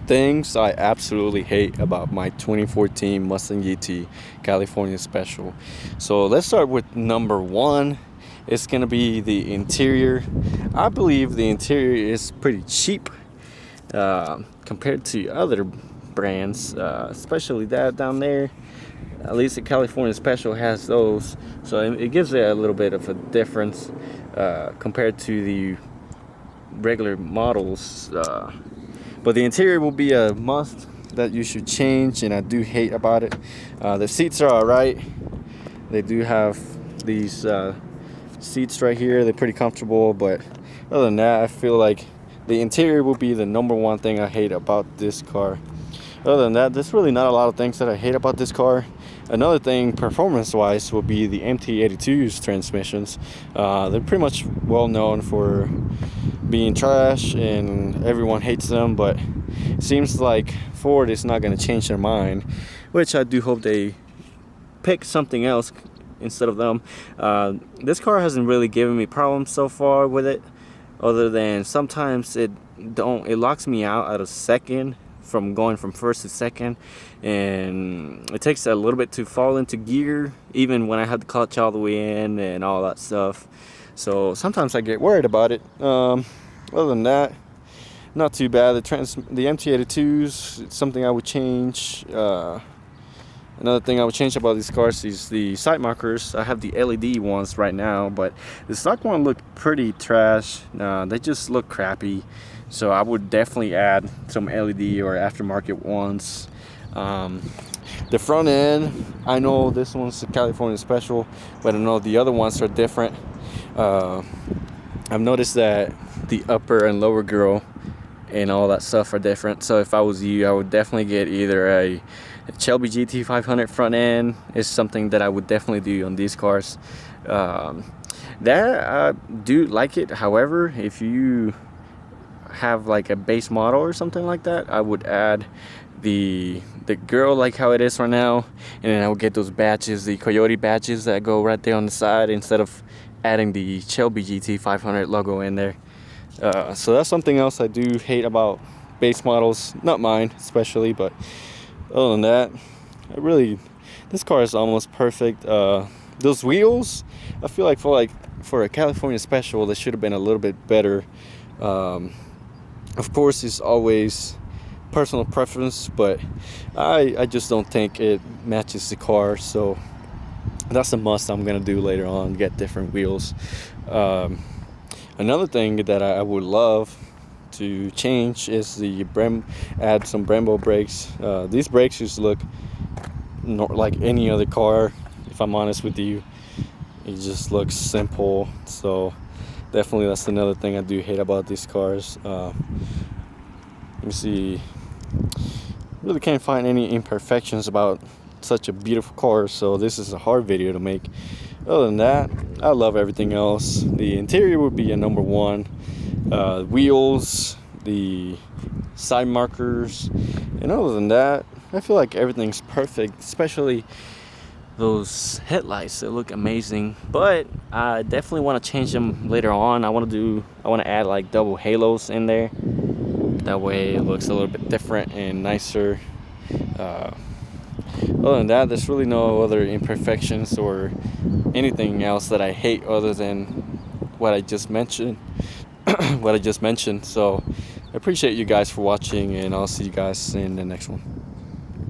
things I absolutely hate about my 2014 Mustang GT California Special. So let's start with number one. It's gonna be the interior. I believe the interior is pretty cheap compared to other brands, especially that down there. At least the California Special has those, so it gives it a little bit of a difference compared to the regular models. But the interior will be a must that you should change, and I do hate about it. The seats are alright. They do have these seats right here. They're pretty comfortable, but other than that, I feel like the interior will be the number one thing I hate about this car. Other than that, there's really not a lot of things that I hate about this car. Another thing, performance-wise, will be the MT82's transmissions. They're pretty much well known for being trash, and everyone hates them, but it seems like Ford is not going to change their mind, which I do hope they pick something else instead of them. This car hasn't really given me problems so far with it, other than sometimes it locks me out at a second from going from first to second, and it takes a little bit to fall into gear even when I have the clutch all the way in and all that stuff. So sometimes I get worried about it. Other than that, not too bad. The MT82s, it's something I would change. Another thing I would change about these cars is the side markers. I have the LED ones right now, but the stock one look pretty trash. They just look crappy. So I would definitely add some LED or aftermarket ones. The front end, I know this one's a California Special, but I know the other ones are different. I've noticed that the upper and lower grille and all that stuff are different. So if I was you, I would definitely get either a Shelby GT 500 front end. Is something that I would definitely do on these cars. That I do like it. However, if you have like a base model or something like that, I would add the grille like how it is right now, and then I would get those badges, the Coyote badges that go right there on the side, instead of adding the Shelby GT 500 logo in there. So that's something else I do hate about base models, not mine especially, but other than that, this car is almost perfect. Those wheels, I feel like for a California Special, they should have been a little bit better. Of course, it's always personal preference, but I just don't think it matches the car. So that's a must I'm gonna do later on, get different wheels. Another thing that I would love to change is add some Brembo brakes. These brakes just look like any other car, if I'm honest with you. It just looks simple. So definitely that's another thing I do hate about these cars. Let me see. Really can't find any imperfections about such a beautiful car, so this is a hard video to make. Other than that, I love everything else. The interior would be a number one. Wheels, the side markers, and other than that, I feel like everything's perfect, especially those headlights. They look amazing, but I definitely want to change them later on. I want to add like double halos in there. That way it looks a little bit different and nicer. Other than that, there's really no other imperfections or anything else that I hate other than what I just mentioned. So I appreciate you guys for watching, and I'll see you guys in the next one.